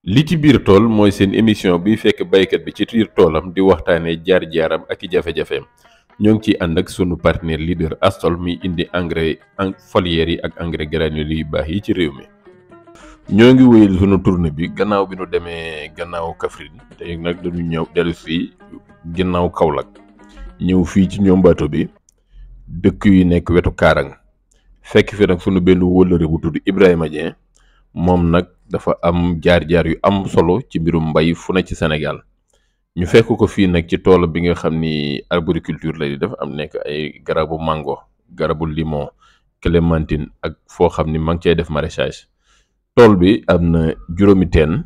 li ci biir tool mooy seen émission bi fekk baykat bi ci biir toolam di waxtaanee jaar-jaaram ak i jafe-jafeem ñoo ngi ciy ànd ak sunu partenaire leader Astol mi indi engrais foliaire yi ak engrais granulé yu baax yi ci réew mi. ñoo ngi wéyal sunu tournée bi gannaaw bi nu demee gannaaw Kaffrine te nag dañu ñëw dellu fii ginnaaw Kaolack ñëw fii ci ñoom bato bi dëkk yu nekk wetu Kaarang fekk fi nag sunu benn wóllëre bu tudd Ibrahima Dieng. moom nag dafa am jaar-jaar yu am solo ci mbirum mbay fu ne ci Sénégal ñu fekk ko fii nag ci tool bi nga xam ni arboriculture la di def am nekk ay garabu mango garabu limon clémentine ak foo xam ni ma ngi cay def maraîchage tool bi am na juróomi teen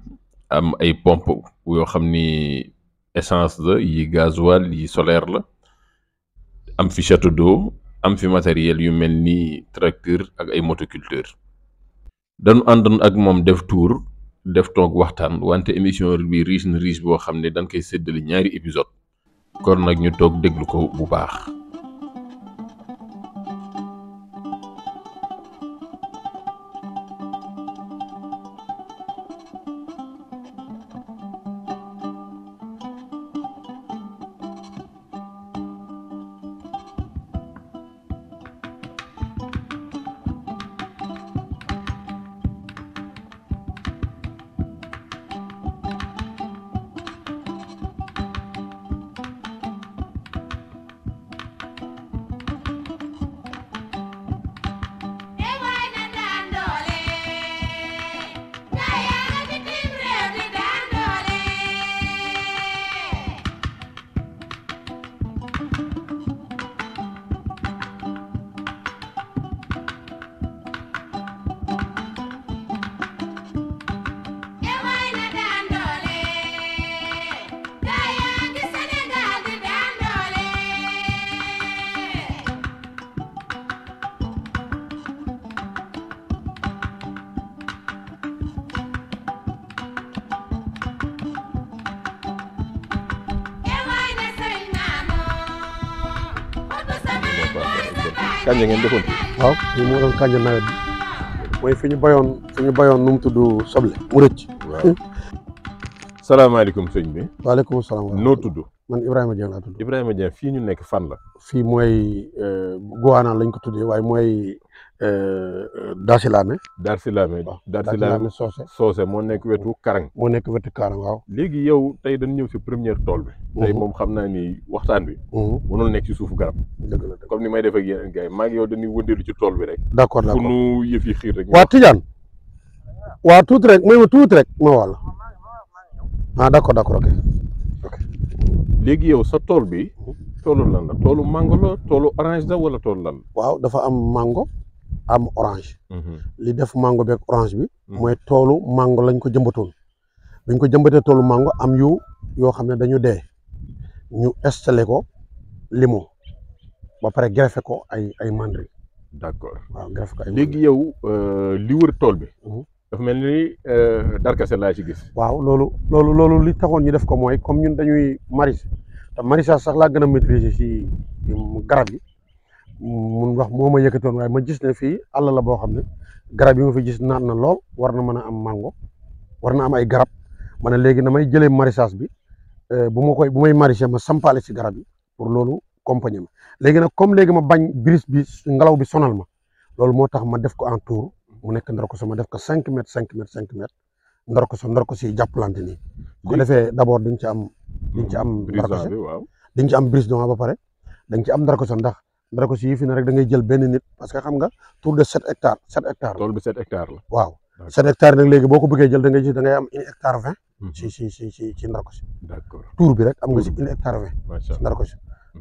am ay pompe yoo xam ni essence la yi gasoil yi solaire la am fi château d'eau am fi matériel yu mel ni tracteur ak ay motoculteur dañu àndoon ak moom def tour def toog waxtaan wante émission bi riche na riche boo xam ne dañ koy séddale ñaari épisode kon nag ñu toog déglu ko bu baax. Kànja ngeen defoon waaw fii moo doon kànja nawet bi mooy fi ñu bayoon nu mu tudd soble mu rëcc. waaw salaamaaleykum sëñ bi. waaleykum salaam. noo tudd. man Ibrahima Dieng laa tudd. Ibrahima Dieng fii ñu nekk fan la. fii mooy Goana lañ ko tuddee waaye mooy Darsilame. Darsilame waaw Darsilame soose moo nekk wetu Karang. moo nekk wetu Karang waaw. léegi yow tey dañ ñëw si première tool bi. tey moom xam naa ni waxtaan bi. mënul nekk ci suufu garab. dëgg la comme ni may def ak yeneen gars yi maa ngi yow dañuy wëndeelu ci tool bi rek. d'accord fu nu yëf yi xiir rek. waa Tidiane waa tuuti rek may ma tuuti rek ma wàll. ah d'accord ok. léegi yow sa tool bi toolu lan la toolu mango la toolu orange la wala toolu lan la. waaw dafa am mango am orange. li def mango beeg orange bi. mooy toolu mango lañ ko jëmbatoon. dañ ko jëmbatee toolu mango am yoo xam ne dañu dee ñu installé ko limon ba pare greffé ko ay mandri. d'accord waaw greffé ko ay léegi yow li wër tool bi. dafa mel ni darkase laa ci gis. waaw loolu li taxoon ñu def ko mooy comme ñun dañuy maraîcher te maraîchage sax laa gën a maîtriser ci garab yi mun wax moo ma yëkkatoon waaye ma gis ne fii àll la boo xam ne garab yi ma fi gis naat na lool war na mën a am mango war na am ay garab ma ne léegi na may jëlee maraîchage bi bu may maraîcher ma sampaale ci garab yi pour loolu compagnie ma léegi nag comme léegi ma bañ brise bi ngelaw bi sonal ma loolu moo tax ma def ko en tour mu nekk ndar ko ma def ko 5 mètres ndar ko si jàppalante nii ko defee d'abord dañ ci am ndarkose dañ ci am brise de ba pare dañ ci am ndarkose ndax ndarkose yi fi ne rek da ngay jël benn nit parce que xam nga tour de 7 hectares tool bi 7 hectares la waaw 7 hectares nag léegi boo ko bëggee jël da ngay gis da ngay am 1 hectare 20 ci ndarkose d'accord tour bi rek am nga si 1 hectare 20 macha si ndarkose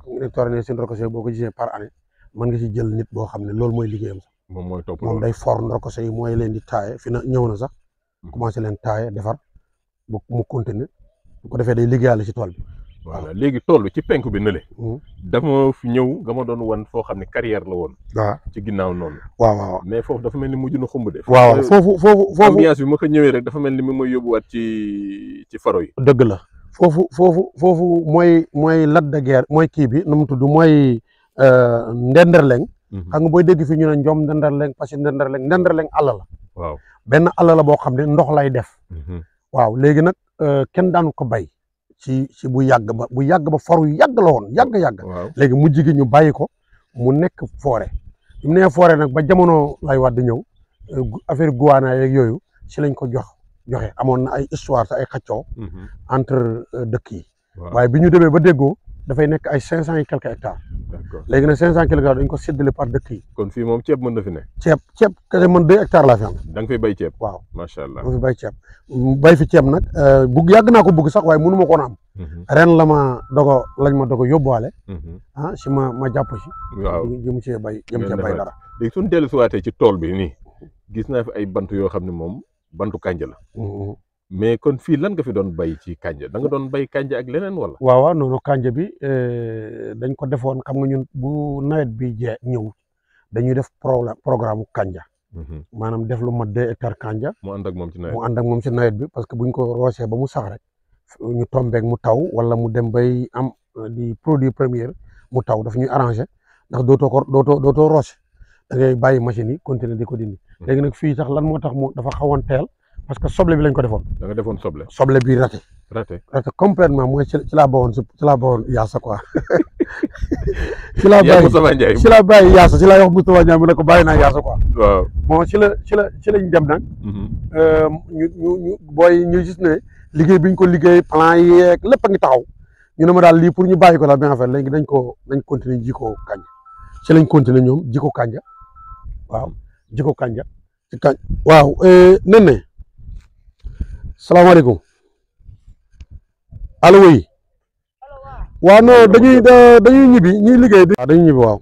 1 hectare ne si ndarkose boo ko gisee par année mën nga si jël nit boo xam ne loolu mooy liggéeyam sax moom day for ndarkose yi mooy leen di taaye fi na ñëw na sax commencé leen taaye defar bu mu continuer bu ko defee day liggéeyale ci tool bi. voilà léegi tool bi ci penku bi nële. dama fi ñëw nga ma doon wan foo xam ne carrière la woon. waaw ci ginnaaw noonu. waaw mais foofu dafa mel ni mujj na xumb de. waaw foofu ambiance bi ma ko ñëwee rek dafa mel ni mi may yóbbuwaat ci faro yi. dëgg la foofu mooy Lac de Guiers mooy kii bi nu mu tudd mooy Ndenderleng. xam nga booy dégg fii ñu ne Njom Ndenderleng parce que Ndenderleng àll la. waaw benn àll la boo xam ne ndox lay def. waaw léegi nag kenn daanu ko bay ci bu yàgg ba faru yàgg la woon yàgg. léegi mujj gi ñu bàyyi ko mu nekk forêt bi mu nee forêt nag ba jamono lay Wàdd ñëw affaire guwaana yeeg yooyu ci lañ ko joxe amoon na ay histoire te ay xaccoo entre dëkk yi waaye bi ñu demee ba déggoo dafay nekk ay 500 et quelques hectares. léegi nag 500 et quelques hectares dañ ko séddale par dëkk yi. kon fii moom ceeb mën na fi ne. ceeb kese man 2 hectares laa fi am. da nga fay bay ceeb. waaw macha allah ma fi bay ceeb. bay fi ceeb nag yàgg naa ko bëgg sax waaye mënu ma koon am. ren lañ ma dogo yóbbuwaale. si ma jàpp si. waaw jëm cee bay dara. léegi suñu dellu si waatee ci tool bi nii gis naa fi ay bant yoo xam ne moom bantu kànja la. mais kon fii lan nga fi doon bay ci kànja da nga doon bay kànja ak leneen wala. waaw non kànja bi dañ ko defoon xam nga ñun bu nawet bi ñëw dañuy def programme kànja. maanaam def lu mat 2 hectares kànja. mu ànd ak moom ci nawet bi parce que buñ ko roosee ba mu sax rek ñu tombeek mu taw wala mu dem bay am di produit premier mu taw daf ñuy arrangé ndax dootoo roose da ngay bàyyi machine yi continuer di ko dindi. léegi nag fii sax lan moo tax mu dafa xawoon teel. parce que soble bi lañ ko defoon. da nga defoon soble. soble bi raté complètement mooy ci laa bawoon yaasa quoi. ci laa bàyyi yaasa ci laa wax Moustapha Ndiaye mu ne ko bàyyi naa yaasa quoi. waaw bon ci lañ dem nag. ñu booy ñu gis ne liggéey bi ñu ko liggéey plan yeeg lépp a ngi taxaw ñu ne ma daal lii pour ñu bàyyi ko daal bien fait léegi dañ continuer ji ko kànja ci lañ continuer ñoom ji ko kànja waaw ji ko kànja ci kànja waaw nen ne salaamaaleykum allo oui waaw non dañuy ñibbi ñuy liggéey. waaw dañuy ñibbi waaw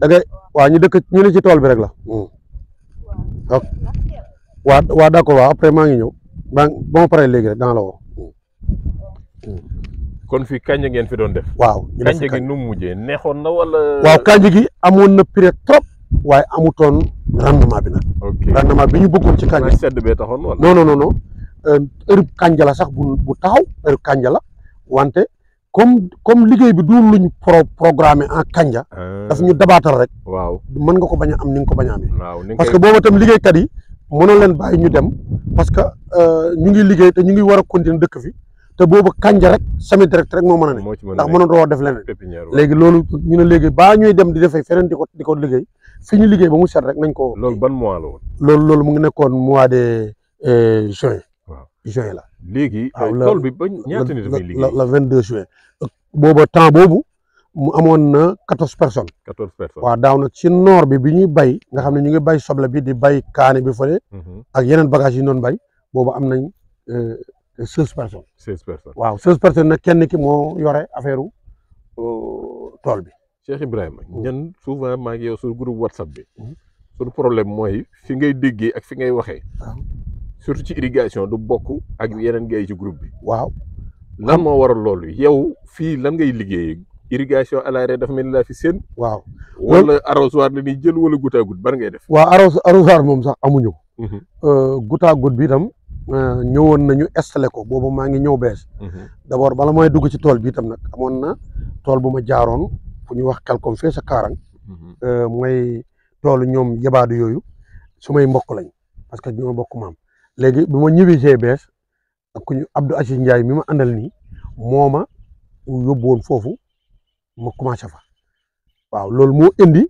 da ngay waaw ñu dëkk ñu ne ci tool bi rek la. waaw d'accord waaw après maa ngi ñëw ba ma paree léegi rek dana la woo. kon fii kànja ngeen fi doon def. waaw ñu def kànja gi nu mu mujjee neexoon na wala. waaw kànja gi amoon na prix trop waaye amutoon rendement bi nag. rendement bi ñu bëggoon ci kànja. sedd bee taxoon wala. non. heure kànja la sax bu taxaw heure kànja la wante comme liggéey bi du luñ programmé en kànja daf ñu dabaatal rek. waaw mën nga ko bañ a am ni nga ko bañ a amee. waaw parce que boobu itam liggéeykat yi mënoo leen bàyyi ñu dem parce que ñu ngi liggéey te ñu ngi war a continuer dëkk fi te boobu kànja rek semi direct rek moo mën a ne ndax mënatoo def leneen. léegi loolu ñu ne léegi baa ñuy dem di defee feneen di ko liggéey fi ñu liggéey ba mu set rek nañ ko. loolu ban mois la woon. loolu mu ngi nekkoon mois de juin. juin la léegi tool bi ba ñaata nit dafay liggéey le 22 juin booba temps boobu mu amoon na 14 personnes. waaw daaw nag ci noor bi ñuy bay nga xam ne ñu ngi bay soble bi di bay kaane bi fële ak yeneen bagage yi doon bay boobu am nañ 16 personnes. 16 personnes waaw 16 personnes nag kenn ki moo yore affaire tool bi. Cheikh Ibrahima ñun souvent maa ngi yow sur groupe WhatsApp bi suñu problème mooy fi ngay déggee ak fi ngay waxee. surtout ci irrigation du bokk ak yeneen gars yi ci groupe bi. waaw lan moo waral loolu yow fii lan ngay liggéeyee irrigation à l'arrêt dafa mel ni laa fi seen. waaw wala arrosoir la ñuy jël wala goutte à goutte ban ngay def. waaw arrosoir moom sax amuñu ko. goutte à goutte bi itam ñëwoon nañu installé ko boobu maa ngi ñëw bees. d'abord bala mooy dugg ci tool bi itam nag amoon na tool bu ma jaaroon fu ñuy wax Kalkom fee sa Kaarang. mooy toolu ñoom yebaadu yooyu su may mbokk lañ parce que ñoo bokk maam. léegi bi ma ñëwee GBS ak ku ñu Abdou Aziz Ndiaye mi ma àndal nii moo ma yóbbu woon foofu ma commencé fa waaw loolu moo indi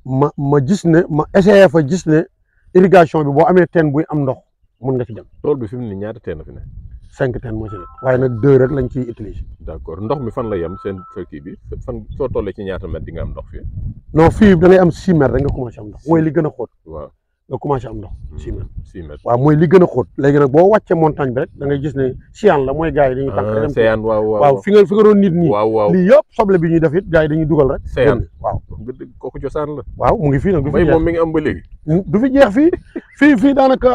ma gis ne ma essayé fa gis ne irrigation bi boo amee teen buy am ndox mun nga ci dem. tool bi fi mu ne ñaata teen fi ne. 5 teen moo ci nekk waaye nag 2 rek lañ ciy utiliser. d'accord ndox mi fan la yem seen kii bi fan soo tollee ci ñaata mètre di nga am ndox fii. non fii da ngay am 6 mètres rek nga commencé am ndox mooy li gën a xóot. waaw. nga commencé am ndox 6 mètres. 6 mètres waaw mooy li gën a xóot léegi nag boo wàccee montagne bi rek da ngay gis ne siyaan la mooy gars yi dañuy tànk seyaan waaw fi nga doon nit nii waaw lii yëpp soble bi ñuy def it gars yi dañuy dugal rek seyaan waaw kooku cosaan la waaw mu ngi fii nag du fi jeex moom mi ngi am ba léegi du fi jeex fii daanaka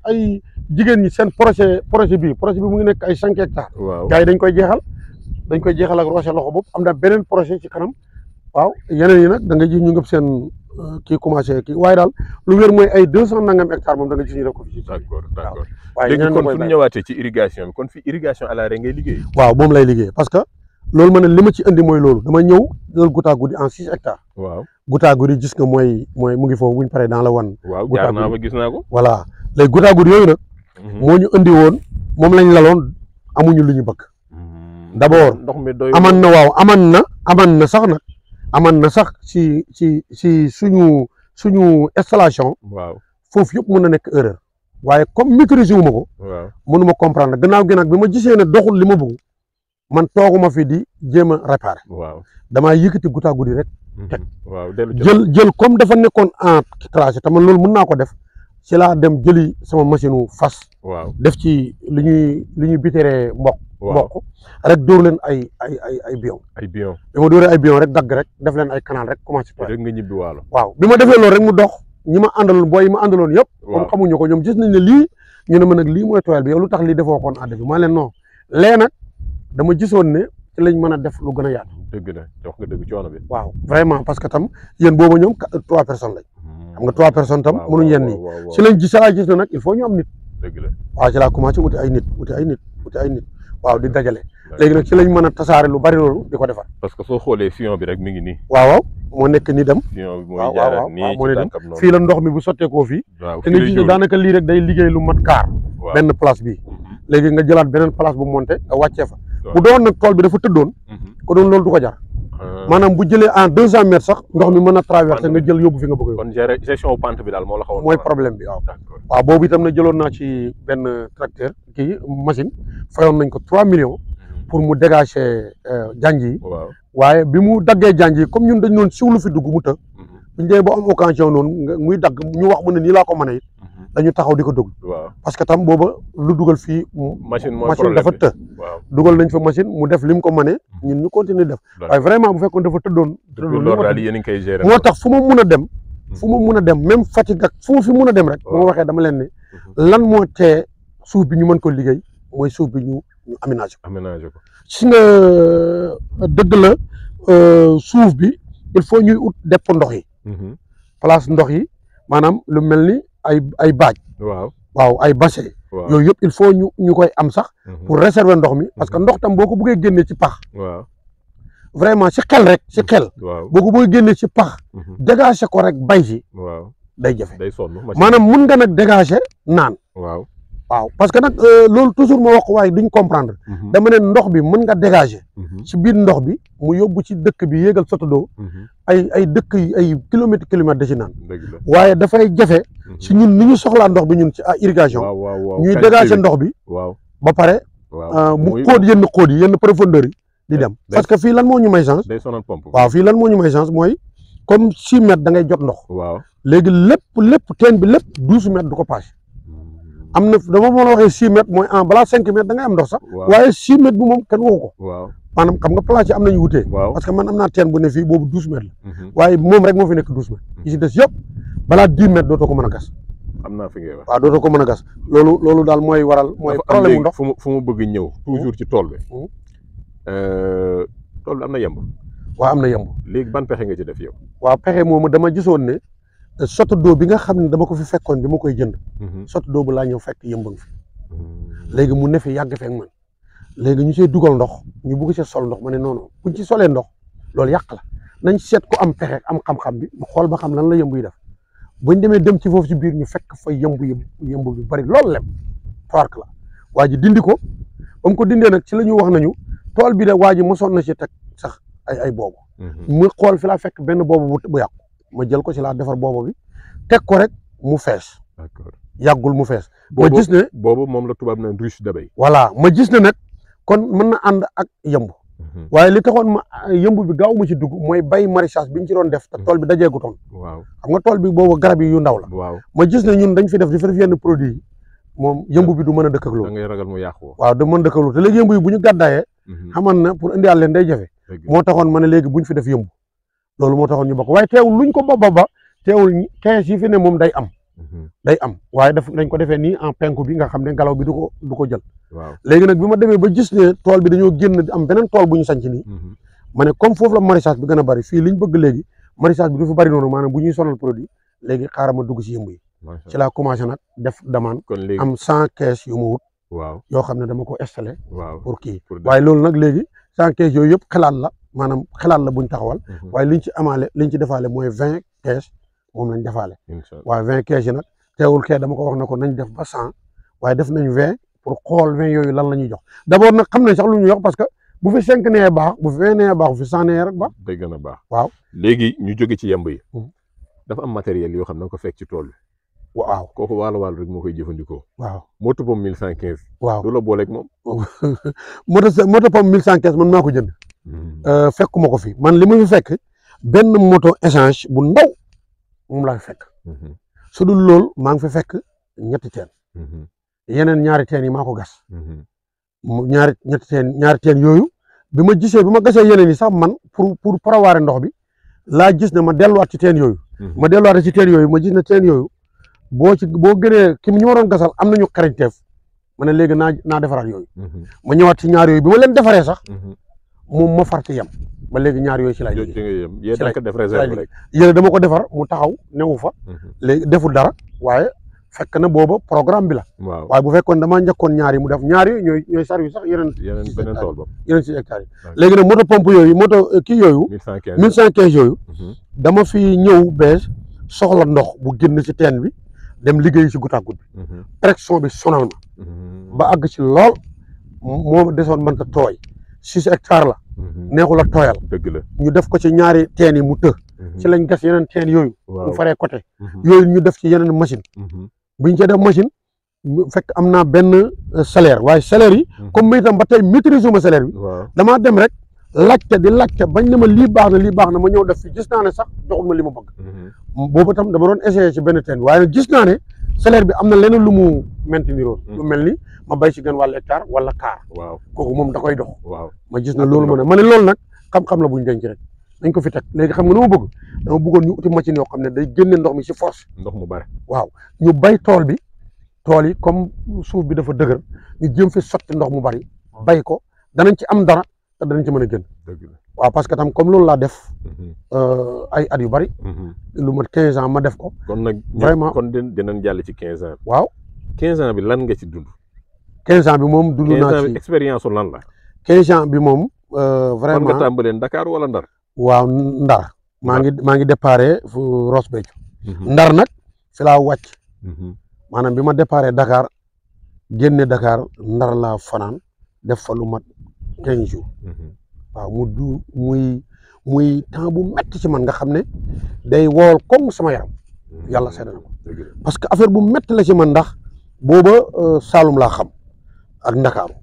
ay jigéen ñi seen projet bi mu ngi nekk ay 5 hectares gars yi dañ koy jeexal ak roose loxo bopp am na beneen projet ci kanam waaw yeneen yi nag da nga gis ñu ngëp seen kii commencé kii waaye daal lu wér mooy ay 200 nangam hectares moom da nga gis ñu def ko fi. d'accord waaye léegi kon suñu ñëwaatee ci irrigation bi kon fi irrigation à l'arrêt ngay liggéey. waaw moom lay liggéey parce que loolu ma ne li ma ci indi mooy loolu dama ñëw jël goutte à goutte en 6 hectares. waaw goutte à goutte yi gis nga mooy mu ngi foofu bu ñu paree dans la wan. waaw jaar naa fa gis naa ko. voilà léegi goutte à goutte yooyu nag moo ñu indi woon moom lañ laloon amuñu lu ñu bëgg d'abord ndox mi doy aman na waaw aman na sax nag aman na sax si suñu installation waaw foofu yëpp mën na nekk erreur waaye comme maîtriser wu ma ko waaw mënuma comprendre gannaaw gi nag bi ma gisee ne doxul li ma bëgg man tooguma fi di jéem a réparer waaw damaa yëkkati goutte à goutte rek teg waaw jël comme dafa nekkoon en tracé te man loolu mën naa ko def ci laa dem jëli sama machine wu fas waaw def ci li ñuy bitéree mboq rek dóor leen ay bion bi ma dóoree ay bion rek dagg rek def leen ay canal rek commencé rek nga ñibbi waalo waaw bi ma defee loolu rek mu dox ñi ma àndaloon booy yi ma àndaloon yëpp comme xamuñu ko ñoom gis nañ ne lii ñu ne ma nag lii mooy tooyal bi yow lu tax lii defoo koon àdd bi maa leen non lee nag dama gisoon ne ci lañ mën a def lu gën a yaatu dëgg la wax nga dëgg coono bi waaw vraiment parce que tam yéen booba ñoom 3 personnes lañ xam nga 3 personnes tam mënuñ yeen nii si lañ gis laa gis na nag il faut ñu am nit dëgg la waaw ci laa commencé wuti ay nit waaw di dajale léegi nag ci lañ mën a tasaare lu bari loolu di ko defar parce que soo xoolee fion bi rek mi ngi nii waaw moo nekk ni dem fion bi mooy jaar nii moo ne dem fii la ndox mi bu sotteekoo fii te nga gis ne daanaka lii rek day liggéey lu mat kaar benn place bi léegi nga jëlaat beneen place bu monté nga wàccee fa bu doon nag tool bi dafa tëddoon ko doon loolu du ko jar maanaam bu jëlee en 200 mètres sax ndox mi mën a traversé nga jël yóbbu fi nga bëgg kon gestion pente bi daal moo la xawoon mooy problème bi waaw boobu itam na jëloon naa ci benn tracteur kii machine fayoon nañ ko 3 millions pour mu dégager janj yi waaye bi mu daggee janj yi comme ñun dañ doon siwlu fi dugg mu të buñu demee ba am occasion noonu muy dagg ñu wax mu ne nii laa ko mën a it dañu taxaw di ko déglu parce que tam booba lu dugal fii machine dafa të dugal nañ fa machine mu def li mu ko mënee ñun ñu continuer def waaye vraiment bu fekkoon dafa tëddoon moo tax fu ma mun a dem même Fatick ak fu ma fi mun a dem rek bu ma waxee dama leen ne lan moo tee suuf bi ñu mën ko liggéey mooy suuf bi ñu aménagé ko si nga dëgg la suuf bi il faut ñuy ut depp ndox yi place ndox yi maanaam lu mel ni ay baaj waaw ay bassin yooyu yëpp il faut ñu koy am sax pour réserver ndox mi parce que ndox tam boo ko bëggee génnee ci pax vraiment si xel boo ko bëggee génnee ci pax dégager ko rek bay si day jafe maanaam mun nga nag dégager naan waaw parce que nag loolu toujours ma wax waaye duñ comprendre dama ne ndox bi mën nga dégager ci biir ndox bi mu yóbbu ci dëkk bi yéegal Sotodo ay dëkk yi ay kilomètres da ci naan waaye dafay jafe si ñun ni ñu soxlaa ndox bi ñun ci irrigation ñuy dégager ndox bi ba pare mu xóot yenn profondeur yi di dem parce que fii lan moo ñu may chance fii lan moo ñu may chance mooy comme 6 mètres da ngay jot ndox léegi lépp teen bi lépp 12 mètres du ko passé am na dama mën a waxee 6 mètres mooy balaa 5 mètres da ngay am ndox sax waaye 6 mètres bi moom kenn waxu ko maanaam xam nga place yi am nañu wutee parce que man am naa teen bu ne fii boobu 12 mètres la waaye moom rek moo fi nekk 12 mètres yi si des yëpp balaa 10 mètres dootoo ko mën a gas waaw dootoo ko mën a gas loolu daal mooy waral mooy problème ndox fu mu bëgg ñëw toujours ci tool bi am na yemb waaw am na yemb léegi ban pexe nga ci def yow waaw pexe moomu dama gisoon ne Sotodo bi nga xam ne dama ko fi fekkoon bi ma koy jënd Sotodo bu laa ñëw fekk yëmbang fi léegi mu ne fi yàgg fekk man léegi ñu see dugal ndox ñu bugg see sol ndox ma ne noonu buñ ci solee ndox loolu yàq la nañ seet ko am pexe am xam-xam bi mu xool ba xam lan la yëmb yi def buñ demee dem ci foofu ci biir ñu fekk fa yëmb bi bari loolu lem toirk la waa ji dindi ko ba mu ko dindee nag ci la ñu wax nañu tool bi de waa ji mosoon na ci teg sax ay boobu mu xool fi laa fekk benn boobu bu yàqu ma jël ko ci laa defar boobu bi teg ko rek mu fees yàggul mu fees ma gis ne boobu moom la tubaab na ruche d'abeille voilà ma gis ne nag kon mën na ànd ak yëmb waaye li taxoon ma yëmb bi gaaw ma ci dugg mooy bay maraîchage bi ñu ci doon def te tool bi dajeegutoon xam nga tool bi boobu garab yi yu ndaw la ma gis ne ñun dañ fi def di fa def yenn produit yi moom yëmb bi du mën a dëkk ak loolu da ngay ragal mu yàqu waaw du mën a dëkk ak loolu te léegi yëmb yi bu ñu gàddaayee xaman na pour indiwaat leen day jafe moo taxoon ma ne léegi buñ fi def yëmb loolu moo taxoon ñu bokk waaye teewul luñ ko ba teewul kees yi fi ne moom day am waaye dañ ko defee nii en penku bi nga xam ne ngelaw bi du ko jël léegi nag bi ma demee ba gis ne tool bi dañoo génn am beneen tool bu ñu sanc nii ma ne comme foofu la maraîchage bi gën a bari fii liñ bëgg léegi maraîchage bi du fi bari noonu maanaam bu ñuy sonal produit léegi xaaral ma dugg ci yëmb yi ci laa commencé nag def demande am 100 kees yu ma wut yoo xam ne dama ko installé pour kii waaye loolu nag léegi 100 kees yooyu yëpp xalaat la maanaam xalaat la buñ taxawal waaye liñ ci defaale mooy 20 kees moom lañ defaale waaye 20 kees yi nag teewul kee dama ko wax na ko nañ def ba 100 waaye def nañ 20 pour xool 20 yooyu lan la ñuy jox d'abord nag xam nañ sax lu ñuy jox parce que bu fi 5 nee baax bu fi 20 nee baax bu fi 100 nee rek baax. day gën a baax. waaw léegi ñu jóge ci yemb yi. dafa am matériel yoo xam ne ko fekk ci tool bi. waaw kooku waalo rek moo koy jëfandikoo. waaw moto pomme 1115. waaw du la booleeg moom. moto pomme 1115 man maa ko jënd. fekkuma ko fi man li ma fi fekk benn moto échange bu ndaw moom laa fi fekk. su dul loolu maa ngi fi fekk ñetti teen. yeneen ñaari teen yi maa ko gas. ñaari teen yooyu bi ma gasee yeneen yi sax man pour parawaare ndox bi laa gis ne ma delluwaat ci teen yooyu. ma delluwaat ci teen yooyu ma gis ne teen yooyu boo gënee ki ñu ma doon gasal am nañu xarañteef ma ne léegi naa defaraat yooyu. ma ñëwaat ci ñaar yooyu bi ma leen defaree sax moom ma far ci yem ba léegi ñaar yooyu ci laay liggéey. yéen dama ko defar mu taxaw newu fa. léegi deful dara waaye fekk na booba programme bi la. waaye bu fekkoon damaa njëkkoon ñaar yi mu def ñaar yi ñooy service sax yeneen beneen tool ba yeneen 6 hectares yi. léegi nag moto pompe yooyu kii yooyu. 1115 yooyu. dama fi ñëw bees soxla ndox bu génn ci teen bi dem liggéey ci goutte à goutte bi. pression bi sonal ma. ba àgg ci lool moo desoon mënta tooy 6 hectares la. neexul a tooyal. dëgg la ñu def ko ci ñaari teen yi mu të. ci lañ gas yeneen teen yooyu. mu faree côté. yooyu ñu def ci yeneen machine. bu ñu cee def machine fekk am naa benn salaire waaye salaire yi. comme may itam ba tey maîtriser ma salaire bi. damaa dem rek laajte bañ na ma lii baax na ma ñëw def fi gis naa ne sax joxul ma li ma bëgg. boobu tam dama doon essayer ci benn teen waaye nag gis naa ne salaire bi am na leneen lu mu maintenir woon. lu mel ni ma bay ci gën wàllu hectare wala kaar. kooku moom da koy dox. ma gis na loolu ma ne loolu nag xam-xam la buñ denc rek dañ ko fi teg léegi xam nga nu ma bëgg dama bëggoon ñu uti machine yoo xam ne day génne ndox mi ci force. ndox mu bari. waaw ñu bay tool yi comme suuf bi dafa dëgër ñu jëm fi sotti ndox mu bari bay ko danañ ci am dara te danañ ci mën a gën. waaw parce que tam comme loolu laa def ay at yu bari. lu mat 15 ans ma def ko. kon nag vraiment kon dinañ jàll ci 15 ans. waaw 15 ans bi lan nga ci dund. 15 ans bi moom dund naa ci 15 ans bi expérience lan la. 15 ans bi moom vraiment fan nga tàmbalee Dakar wala Ndar. waaw Ndar maa ngi déparé fu Ross Béthio. Ndar nag fi laa wàcc. maanaam bi ma déparé Dakar génne Dakar Ndar laa fanaan def fa lu mat 15 jours. waaw muy temps bu metti ci man nga xam ne day wool comme sama yaram. yàlla seede na ko parce que affaire bu metti la ci man ndax booba Saalum laa xam ak Ndakaaru.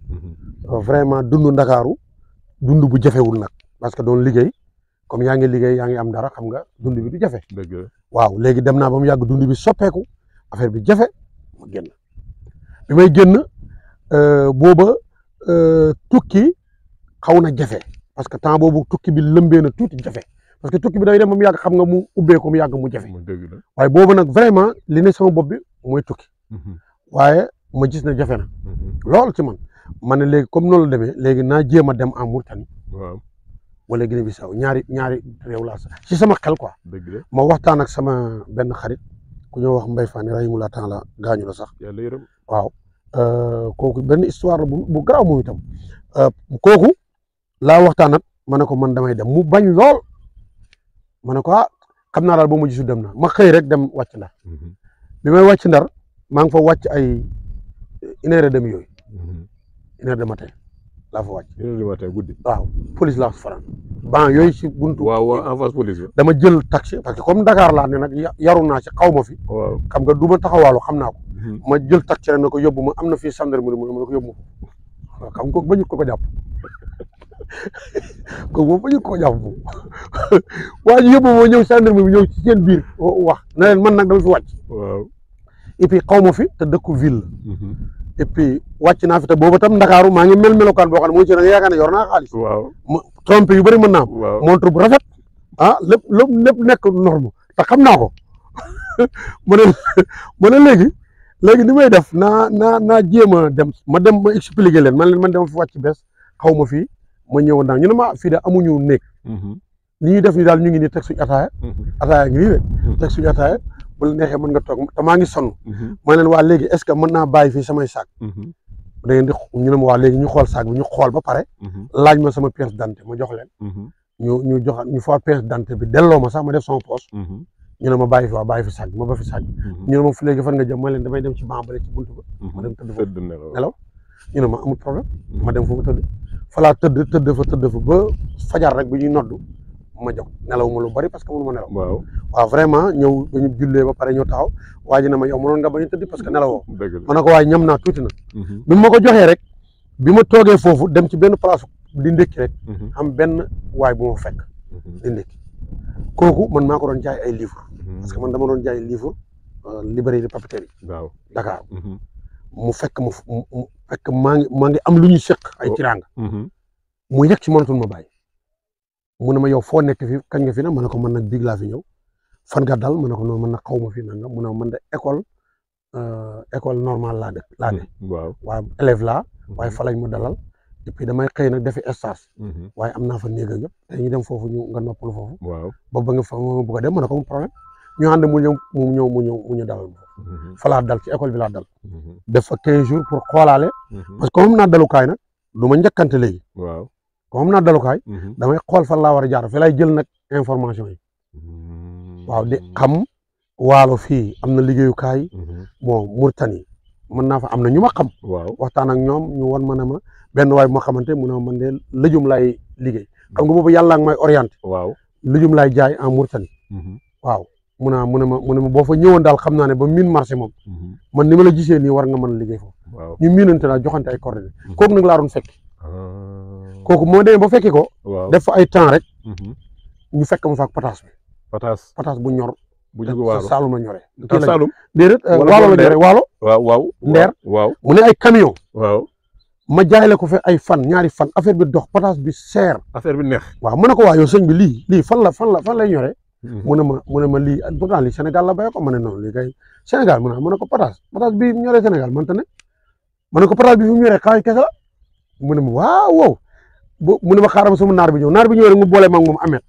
vraiment dund Ndakaaru dund bu jafewul nag parce que doon liggéey comme yaa ngi liggéey yaa ngi am dara xam nga dund bi du jafe. waaw léegi dem naa ba mu yàgg dund bi soppeeku affaire bi jafe ma génn bi may génn booba tukki xaw na jafe parce que temps boobu tukki bi lëmbee na tuuti jafe parce que tukki bi day dem ba mu yàgg xam nga mu ubbee ko mu yàgg mu jafe waaye boobu nag vraiment li ne sama bopp bi mooy tukki waaye ma gis ne jafe na lool ci man ma ne léegi comme noonu la demee léegi naa jéem a dem en Mauritanie wala Guinée Bissau ñaari réew laa sax ci sama xel quoi ma waxtaan ak sama benn xarit ku ñëw wax Mbaye Fane rahimahullah taala gaañu la sax waaw kooku benn histoire la bu garaaw moom itam kooku laa waxtaan ak ma ne ko man damay dem mu bañ lool ma ne ko xam naa daal ba ma gisul dem na ma xëy rek dem wàcc Ndar bi may wàcc Ndar maa ngi fa wàcc ay 1h30 yooyu 1h du matin laa fa wàcc. 1h du matin guddi. waaw police laa fanaan ban yooyu si buntu. waaw en face police bi. dama jël taxi parce que comme Dakar laa ne nag yaru naa ci xaw ma fi. waaw xam nga du ma taxawaalu xam naa ko. ma jël taxi rek na ko yóbbu ma am na fii gendarmerie mu ne ma ko yóbbu ma waaw xam nga kooku bañu ko jàpp kooku moom bañu ko jàpp moom waa ji yóbbu ma ñëw gendarmerie bi ñëw ci seen biir wax na leen man nag dama fi wàcc. waaw et puis xaw ma fi te dëkku ville la. et puis wàcc naa fi te booba tam Ndakaaru maa ngi melokaan boo xam ne mooy ci da nga yaakaar ne yor naa xaalis. waaw trompe yu bëri mën naa am. montre bu rafet lépp nekk norme te xam naa ko ma ne léegi ni may def naa jéem a dem ma expliquer leen man dama fi wàcc bees xaw ma fii ma ñëwoon daal ñu ne ma fii de amuñu néeg. li ñuy def ni daal ñu ngi nii teg suñu ataaya. ataaya ngi nii de teg suñu ataaya bu la neexee mën nga toog te maa ngi sonn. ma leen waa léegi est-ce que mën naa bàyyi fii samay saak. da ngeen di ñu ne ma waa léegi ñu xool saak bi ñu xool ba pare. laaj ma sama pièce d'identité ma jox leen. ñu foog pièce d'identité bi delloo ma sax ma def sama poche. ñu ne ma bàyyi fi bàyyi fi sac ma ba fi sac ñu ne ma fu léegi fan nga jëm ma leen damay dem ci banc bale ci buntu ba ma dem tëdd foofu nelaw ñu ne ma amul problème ma dem foofu tëdd falaa tëdd fa ba fajar rek bi ñuy noddu ma jóg nelaw ma lu bari parce que mënu ma nelaw waaw vraiment ñëw ba ñu jullee ba pare ñëw taxaw waa ji ne ma yow mënoon nga bañ a tëdd parce que nelawoo ma ne ko waaye ñam naa tuuti na bi ma ko joxee rek bi ma toogee foofu dem ci benn place di ndékki rek am benn waay bu ma fekk di ndékki kooku man maa ko doon jaay ay livre parce que man dama doon jaay livre librairie papeterie Dakar mu fekk mu fekk maa ngi am lu ñu seq ay tiraanga mu yegg ci mënatul ma bàyyi mu ne ma yow foo nekk fi kañ nga fi nag ma ne ko man nag biig laa fi ñëw fan nga dal ma ne ko noonu man nag xaw ma fi nanga mu ne man de école normale laa ne waaye élève laa waaye fa lañ ma dalal et puis damay xëy nag defi stage waaye am naa fa néeg ak yëpp te ñu dem foofu nga noppalu foofu ba nga fa ma bëgg a dem ma ne ko problème ñu ànd mu ñëw dalal ma foofu fa laa dal ci école bi laa dal def fa 15 jours pour xoolaale parce que comme naa dalukaay nag du ma njëkkante léegi comme naa dalukaay damay xool fan laa war a jaar fi lay jël nag information yi waaw di xam waalo fii am na liggéeyukaay bon Mauritanie mën naa fa am na ñu ma xam waxtaan ak ñoom ñu won ma ne ma benn waay bu ma xamante mu ne ma man de lëjum laay liggéey xam nga boobu yàlla nga may orienté lëjum laay jaay en Mauritanie waaw mu ne ma boo fa ñëwoon daal xam naa ne ba miin marché moom man ni ma la gisee nii war nga mën a liggéey foofu ñu miinante naa joxante ay coordonnées kooku nag laa doon fekki kooku moo demee ba fekki ko def fa ay temps rek ñu fekk ma fa ak pataas bu ñor bu jóge waalo Saalum la ñoree Saalum déedéet waalo la ñoree waalo ndeer mu ne ay camion ma jaay la ko fe ay fan ñaari fan affaire bi dox pataas bi seer affaire bi neex waaw ma ne ko waa yow sëñ bi lii fan lay ñoree mu ne ma lii pourtant lii Sénégal la béy ko ma ne non lii kay Sénégal ma ne ko pataas bi ñoree Sénégal man te ne ma ne ko pataas bi fi mu ñoree xaay kese la mu ne ma waaw mu ne ma xaaral ma sama naar bi ñëw rek mu boole ma ak moom amet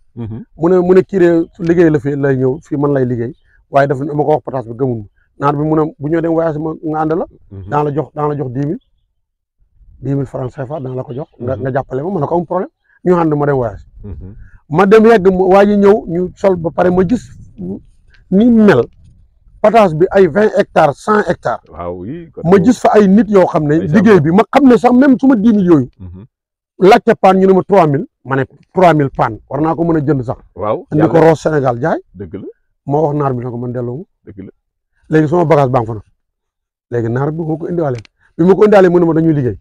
mu ne kii de liggéey la fi lay ñëw fii man lay liggéey waaye daf ma ko wax pataas bi gëmul naar bi mu ne bu ñëw dem voyage ma nga ànd la daan la jox 10 000 francs CFA daan la ko jox nga jàppale ma ne ko am problème ñu ànd ma dem voyage ma dem yegg waa ji ñëw ñu sol ba pare ma gis ni mel pataas bi ay 20 hectares 100 hectares ma gis fa ay nit yoo xam ne liggéey bi ma xam ne sax même suma 10 000 yooyu laajte paan ñu ne ma 3000 ma ne 3000 paan war naa ko mën a jënd sax andi ko roos Sénégal jaay dëgg la ma wax naar bi ne ko man delloo ma dëgg la léegi sama bagage baa ngi fa nag léegi naar bi moo ko indiwaale bi ma ko indiwaale mu ne ma dañuy liggéey